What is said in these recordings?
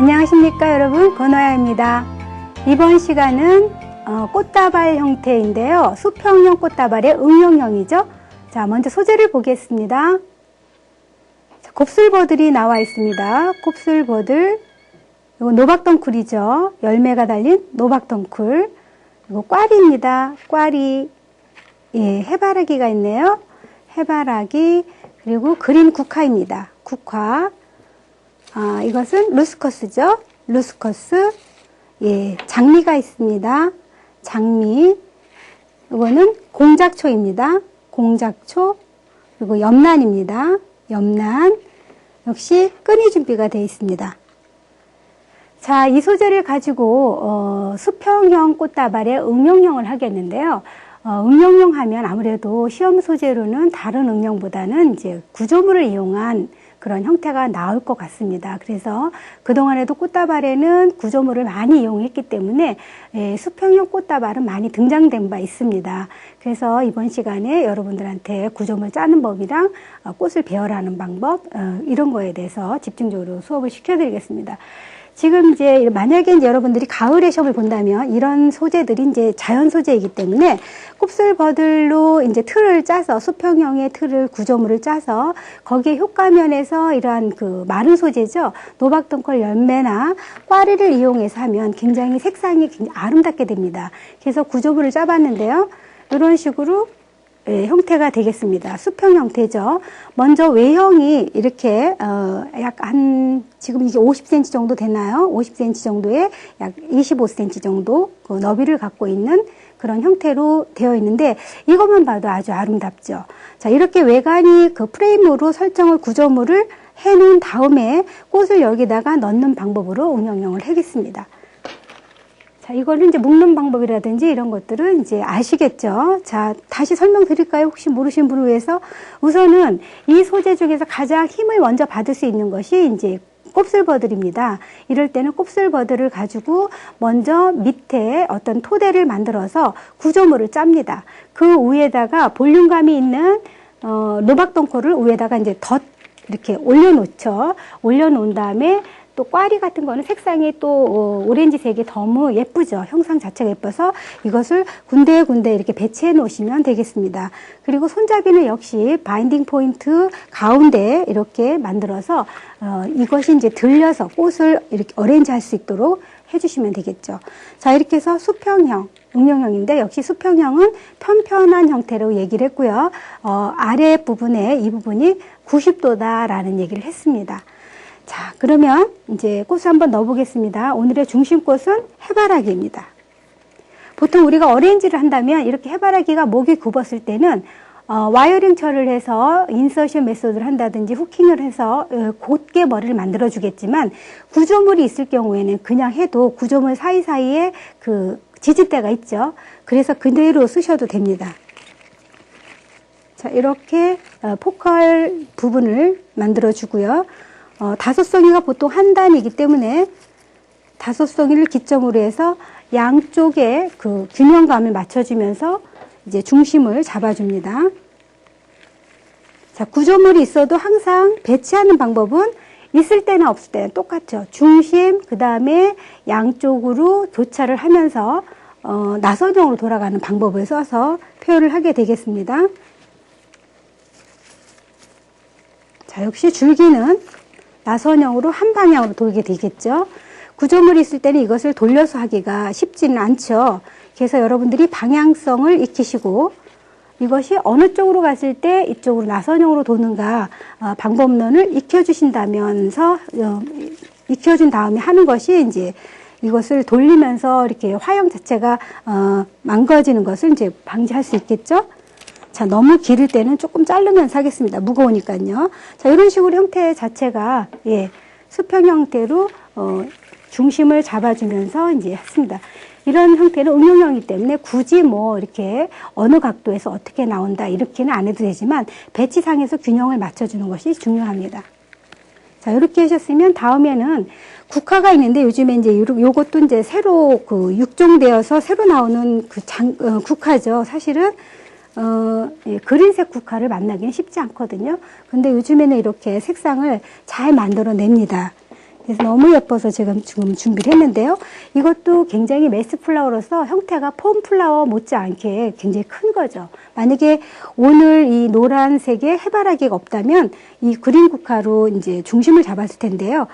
안녕하십니까 여러분, 권화야입니다. 이번 시간은 꽃다발 형태인데요. 수평형 꽃다발의 응용형이죠. 자, 먼저 소재를 보겠습니다. 자, 곱슬버들이 나와 있습니다. 곱슬버들, 이거 노박덩쿨이죠. 열매가 달린 노박덩쿨. 이거 꽈리입니다. 꽈리. 예, 해바라기가 있네요. 해바라기. 그리고 그린 국화입니다. 국화. 이것은 루스커스죠. 루스커스. 예, 장미가 있습니다. 장미. 이거는 공작초입니다. 공작초. 그리고 염란입니다. 염란. 역시 끈이 준비가 되어 있습니다. 자, 이 소재를 가지고 수평형 꽃다발의 응용형을 하겠는데요. 응용형 하면 아무래도 시험 소재로는 다른 응용보다는 이제 구조물을 이용한 그런 형태가 나올 것 같습니다. 그래서 그동안에도 꽃다발에는 구조물을 많이 이용했기 때문에 수평형 꽃다발은 많이 등장된 바 있습니다. 그래서 이번 시간에 여러분들한테 구조물 짜는 법이랑 꽃을 배열하는 방법 이런 거에 대해서 집중적으로 수업을 시켜드리겠습니다. 지금 이제 만약에 이제 여러분들이 가을에 시험을 본다면 이런 소재들이 이제 자연 소재이기 때문에 곱슬버들로 이제 틀을 짜서 수평형의 틀을 구조물을 짜서 거기에 효과면에서 이러한 그 마른 소재죠. 노박덩쿨 열매나 꽈리를 이용해서 하면 굉장히 색상이 굉장히 아름답게 됩니다. 그래서 구조물을 짜봤는데요. 이런 식으로 형태가 되겠습니다. 수평 형태죠. 먼저 외형이 이렇게 약 한 지금 이게 50cm 정도 되나요? 50cm 정도의 약 25cm 정도 그 너비를 갖고 있는 그런 형태로 되어 있는데 이것만 봐도 아주 아름답죠. 자, 이렇게 외관이 그 프레임으로 설정을 구조물을 해 놓은 다음에 꽃을 여기다가 넣는 방법으로 응용형을 하겠습니다. 자, 이거는 이제 묶는 방법이라든지 이런 것들은 이제 아시겠죠? 자, 다시 설명드릴까요? 혹시 모르시는 분을 위해서. 우선은 이 소재 중에서 가장 힘을 먼저 받을 수 있는 것이 이제 곱슬버들입니다. 이럴 때는 곱슬버들을 가지고 먼저 밑에 어떤 토대를 만들어서 구조물을 짭니다. 그 위에다가 볼륨감이 있는, 노박덩쿨을 위에다가 이제 이렇게 올려놓죠. 올려놓은 다음에 또 꽈리 같은 거는 색상이 또 오렌지색이 너무 예쁘죠. 형상 자체가 예뻐서 이것을 군데군데 이렇게 배치해 놓으시면 되겠습니다. 그리고 손잡이는 역시 바인딩 포인트 가운데 이렇게 만들어서 이것이 이제 들려서 꽃을 이렇게 어레인지 할 수 있도록 해주시면 되겠죠. 자, 이렇게 해서 수평형, 응용형인데 역시 수평형은 편편한 형태로 얘기를 했고요. 아래 부분에 이 부분이 90도다라는 얘기를 했습니다. 자, 그러면 이제 꽃을 한번 넣어보겠습니다. 오늘의 중심꽃은 해바라기입니다. 보통 우리가 어레인지를 한다면 이렇게 해바라기가 목이 굽었을 때는 와이어링 처리를 해서 인서션 메소드를 한다든지 후킹을 해서 곧게 머리를 만들어 주겠지만 구조물이 있을 경우에는 그냥 해도 구조물 사이사이에 그 지지대가 있죠. 그래서 그대로 쓰셔도 됩니다. 자, 이렇게 포컬 부분을 만들어 주고요. 다섯송이가 보통 한 단이기 때문에 다섯송이를 기점으로 해서 양쪽에 그 균형감을 맞춰주면서 이제 중심을 잡아줍니다. 자, 구조물이 있어도 항상 배치하는 방법은 있을 때나 없을 때는 똑같죠. 중심, 그 다음에 양쪽으로 교차를 하면서 나선형으로 돌아가는 방법을 써서 표현을 하게 되겠습니다. 자, 역시 줄기는 나선형으로 한 방향으로 돌게 되겠죠. 구조물이 있을 때는 이것을 돌려서 하기가 쉽지는 않죠. 그래서 여러분들이 방향성을 익히시고 이것이 어느 쪽으로 갔을 때 이쪽으로 나선형으로 도는가 방법론을 익혀주신다면서 익혀준 다음에 하는 것이 이제 이것을 돌리면서 이렇게 화형 자체가 망가지는 것을 이제 방지할 수 있겠죠. 자, 너무 길을 때는 조금 자르면서 하겠습니다. 무거우니까요. 자, 이런 식으로 형태 자체가, 수평 형태로, 중심을 잡아주면서 이제 했습니다. 이런 형태는 응용형이기 때문에 굳이 뭐 이렇게 어느 각도에서 어떻게 나온다 이렇게는 안 해도 되지만 배치상에서 균형을 맞춰주는 것이 중요합니다. 자, 이렇게 하셨으면 다음에는 국화가 있는데 요즘에 이제 요것도 이제 새로 그 육종되어서 새로 나오는 그 국화죠. 사실은 그린색 국화를 만나기는 쉽지 않거든요. 근데 요즘에는 이렇게 색상을 잘 만들어냅니다. 그래서 너무 예뻐서 지금 준비를 했는데요. 이것도 굉장히 메스 플라워로서 형태가 폼 플라워 못지않게 굉장히 큰 거죠. 만약에 오늘 이 노란색의 해바라기가 없다면 이 그린 국화로 이제 중심을 잡았을 텐데요.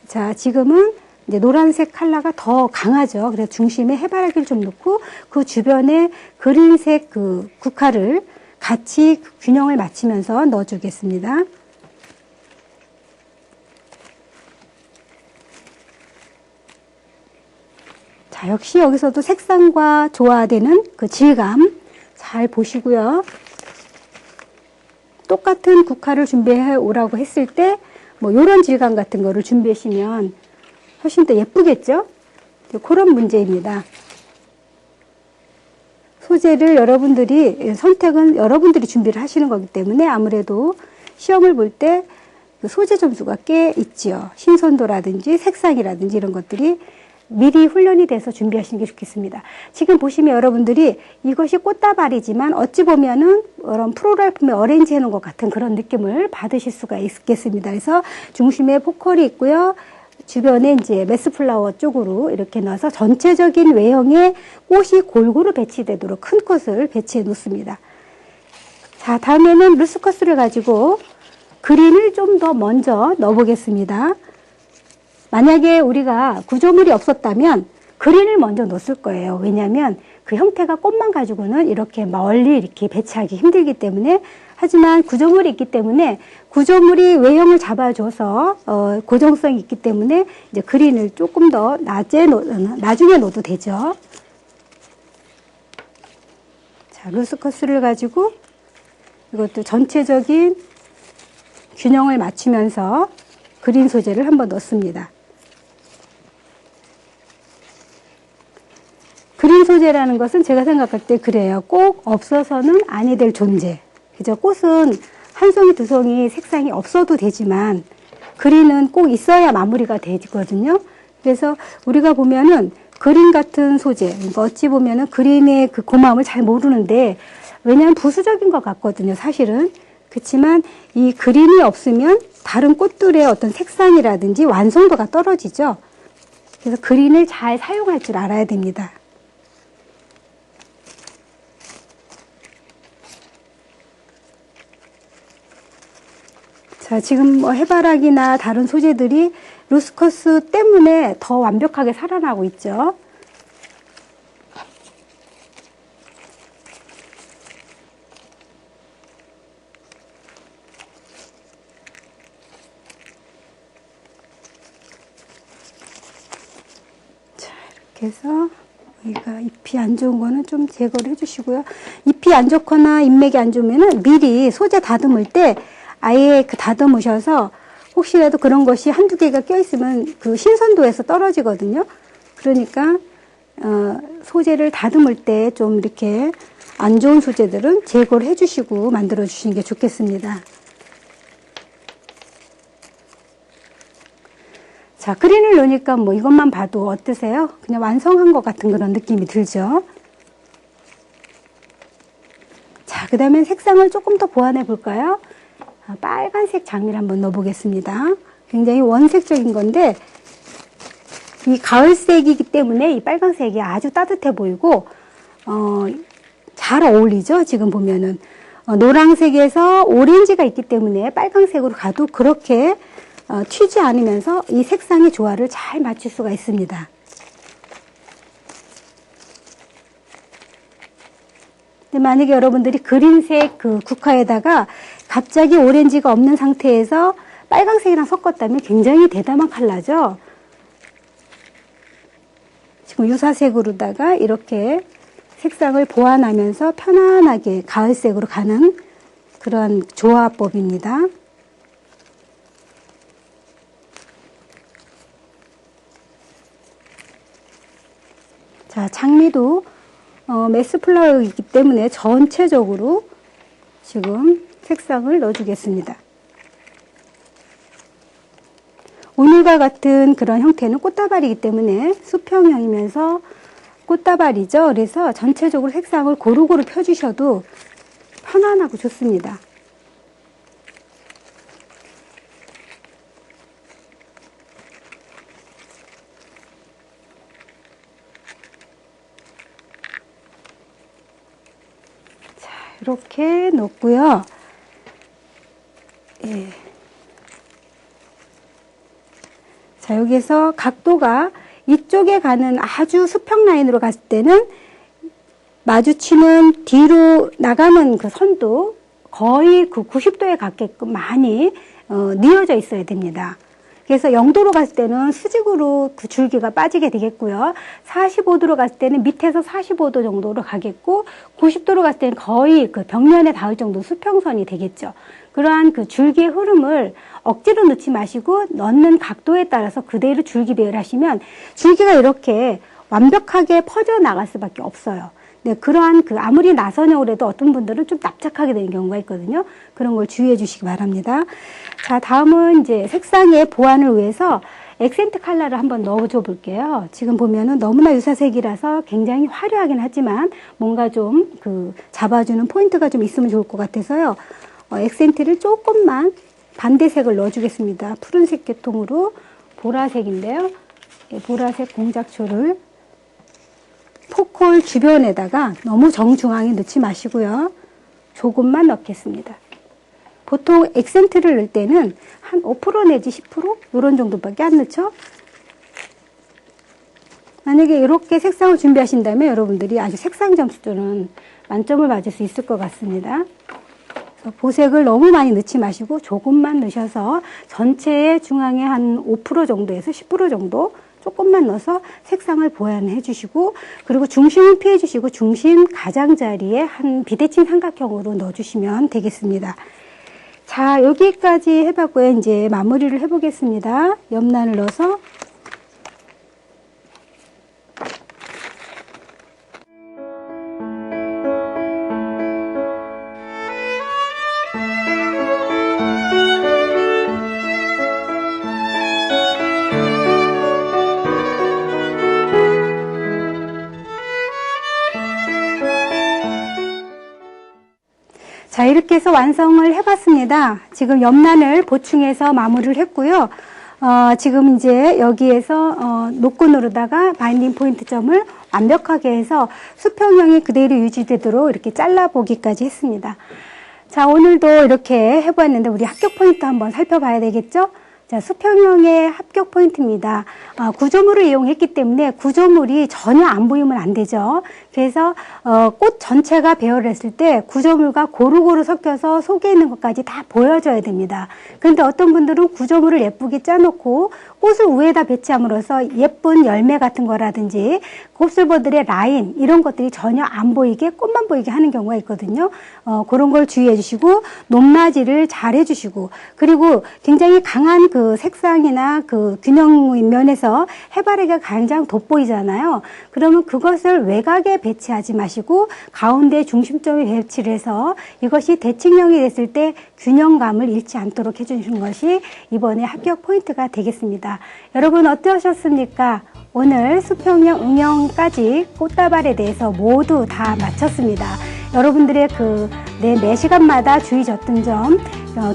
자, 지금은 이제 노란색 컬러가 더 강하죠. 그래서 중심에 해바라기를 좀 넣고 그 주변에 그린색 그 국화를 같이 균형을 맞추면서 넣어주겠습니다. 자, 역시 여기서도 색상과 조화되는 그 질감 잘 보시고요. 똑같은 국화를 준비해 오라고 했을 때 뭐 이런 질감 같은 거를 준비하시면 훨씬 더 예쁘겠죠? 그런 문제입니다. 소재를 선택은 여러분들이 준비를 하시는 거기 때문에 아무래도 시험을 볼 때 그 소재 점수가 꽤 있지요. 신선도라든지 색상이라든지 이런 것들이 미리 훈련이 돼서 준비하시는 게 좋겠습니다. 지금 보시면 여러분들이 이것이 꽃다발이지만 어찌 보면은 그런 프로랄품에 어레인지 해놓은 것 같은 그런 느낌을 받으실 수가 있겠습니다. 그래서 중심에 포컬이 있고요. 주변에 이제 메스 플라워 쪽으로 이렇게 넣어서 전체적인 외형의 꽃이 골고루 배치되도록 큰 꽃을 배치해 놓습니다. 자, 다음에는 루스커스를 가지고 그린을 좀 더 먼저 넣어 보겠습니다. 만약에 우리가 구조물이 없었다면 그린을 먼저 넣었을 거예요. 왜냐하면 그 형태가 꽃만 가지고는 이렇게 멀리 이렇게 배치하기 힘들기 때문에. 하지만 구조물이 있기 때문에 구조물이 외형을 잡아줘서 고정성이 있기 때문에 이제 그린을 조금 더 나중에 넣어도 되죠. 자, 루스커스를 가지고 이것도 전체적인 균형을 맞추면서 그린 소재를 한번 넣습니다. 그린 소재라는 것은 제가 생각할 때 그래요. 꼭 없어서는 아니 될 존재. 그죠? 꽃은 한 송이 두 송이 색상이 없어도 되지만 그린은 꼭 있어야 마무리가 되거든요. 그래서 우리가 보면은 그린 같은 소재, 그러니까 어찌 보면은 그린의 그 고마움을 잘 모르는데 왜냐하면 부수적인 것 같거든요. 사실은. 그렇지만 이 그린이 없으면 다른 꽃들의 어떤 색상이라든지 완성도가 떨어지죠. 그래서 그린을 잘 사용할 줄 알아야 됩니다. 자, 지금 뭐 해바라기나 다른 소재들이 루스커스 때문에 더 완벽하게 살아나고 있죠. 자, 이렇게 해서 여기가 잎이 안 좋은 거는 좀 제거를 해주시고요. 잎이 안 좋거나 잎맥이 안 좋으면은 미리 소재 다듬을 때 아예 다듬으셔서 혹시라도 그런 것이 한두 개가 껴있으면 그 신선도에서 떨어지거든요. 그러니까 소재를 다듬을 때 좀 이렇게 안 좋은 소재들은 제거를 해주시고 만들어 주시는 게 좋겠습니다. 자, 그린을 넣으니까 뭐 이것만 봐도 어떠세요? 그냥 완성한 것 같은 그런 느낌이 들죠. 자, 그 다음에 색상을 조금 더 보완해 볼까요? 빨간색 장미를 한번 넣어보겠습니다. 굉장히 원색적인 건데 이 가을색이기 때문에 이 빨간색이 아주 따뜻해 보이고 잘 어울리죠. 지금 보면은 노란색에서 오렌지가 있기 때문에 빨간색으로 가도 그렇게 튀지 않으면서 이 색상의 조화를 잘 맞출 수가 있습니다. 근데 만약에 여러분들이 그린색 그 국화에다가 갑자기 오렌지가 없는 상태에서 빨강색이랑 섞었다면 굉장히 대담한 컬러죠. 지금 유사색으로다가 이렇게 색상을 보완하면서 편안하게 가을색으로 가는 그런 조화법입니다. 자, 장미도 메스 플라워이기 때문에 전체적으로 지금 색상을 넣어주겠습니다. 오늘과 같은 그런 형태는 꽃다발이기 때문에 수평형이면서 꽃다발이죠. 그래서 전체적으로 색상을 고루고루 펴주셔도 편안하고 좋습니다. 이렇게 놓고요. 예. 자, 여기서 각도가 이쪽에 가는 아주 수평 라인으로 갔을 때는 마주치는 뒤로 나가는 그 선도 거의 그 90도에 가게끔 많이 뉘어져 있어야 됩니다. 그래서 0도로 갔을 때는 수직으로 그 줄기가 빠지게 되겠고요. 45도로 갔을 때는 밑에서 45도 정도로 가겠고, 90도로 갔을 때는 거의 그 벽면에 닿을 정도 수평선이 되겠죠. 그러한 그 줄기의 흐름을 억지로 넣지 마시고 넣는 각도에 따라서 그대로 줄기 배열하시면 줄기가 이렇게 완벽하게 퍼져 나갈 수밖에 없어요. 네, 그러한 그 아무리 나선형으로 해도 어떤 분들은 좀 납작하게 되는 경우가 있거든요. 그런 걸 주의해 주시기 바랍니다. 자, 다음은 이제 색상의 보완을 위해서 액센트 컬러를 한번 넣어줘 볼게요. 지금 보면은 너무나 유사색이라서 굉장히 화려하긴 하지만 뭔가 좀 그 잡아주는 포인트가 좀 있으면 좋을 것 같아서요. 액센트를 조금만 반대색을 넣어주겠습니다. 푸른색 계통으로 보라색인데요. 보라색 공작초를 포컬 주변에다가 너무 정중앙에 넣지 마시고요. 조금만 넣겠습니다. 보통 액센트를 넣을 때는 한 5% 내지 10% 이런 정도밖에 안 넣죠. 만약에 이렇게 색상을 준비하신다면 여러분들이 아주 색상 점수는 만점을 맞을 수 있을 것 같습니다. 보색을 너무 많이 넣지 마시고 조금만 넣으셔서 전체의 중앙에 한 5% 정도에서 10% 정도 조금만 넣어서 색상을 보완해 주시고, 그리고 중심을 피해 주시고 중심 가장자리에 한 비대칭 삼각형으로 넣어 주시면 되겠습니다. 자, 여기까지 해봤고요. 이제 마무리를 해보겠습니다. 염란을 넣어서 자, 이렇게 해서 완성을 해봤습니다. 지금 염란을 보충해서 마무리를 했고요. 지금 이제 여기에서 노끈으로다가 바인딩 포인트 점을 완벽하게 해서 수평형이 그대로 유지되도록 이렇게 잘라보기까지 했습니다. 자, 오늘도 이렇게 해보았는데 우리 합격 포인트 한번 살펴봐야 되겠죠? 자, 수평형의 합격 포인트입니다. 구조물을 이용했기 때문에 구조물이 전혀 안 보이면 안 되죠. 그래서 꽃 전체가 배열을 했을 때 구조물과 고루고루 섞여서 속에 있는 것까지 다 보여줘야 됩니다. 그런데 어떤 분들은 구조물을 예쁘게 짜놓고 꽃을 위에다 배치함으로써 예쁜 열매 같은 거라든지 곱슬버들의 라인 이런 것들이 전혀 안 보이게 꽃만 보이게 하는 경우가 있거든요. 그런 걸 주의해 주시고 높낮이를 잘 해주시고, 그리고 굉장히 강한 그 색상이나 그 균형 면에서 해바라기가 가장 돋보이잖아요. 그러면 그것을 외곽에 배치하지 마시고 가운데 중심점에 배치를 해서 이것이 대칭형이 됐을 때 균형감을 잃지 않도록 해주시는 것이 이번에 합격 포인트가 되겠습니다. 여러분 어떠셨습니까? 오늘 수평형, 응형까지 꽃다발에 대해서 모두 다 마쳤습니다. 여러분들의 매 시간마다 주의 줬던 점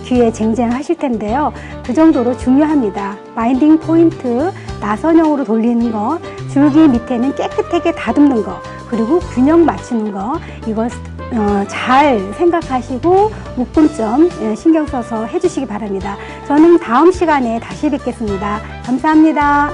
귀에 쟁쟁하실 텐데요. 그 정도로 중요합니다. 바인딩 포인트, 나선형으로 돌리는 거, 줄기 밑에는 깨끗하게 다듬는 거, 그리고 균형 맞추는 거, 이거 잘 생각하시고 묶음점 신경 써서 해주시기 바랍니다. 저는 다음 시간에 다시 뵙겠습니다. 감사합니다.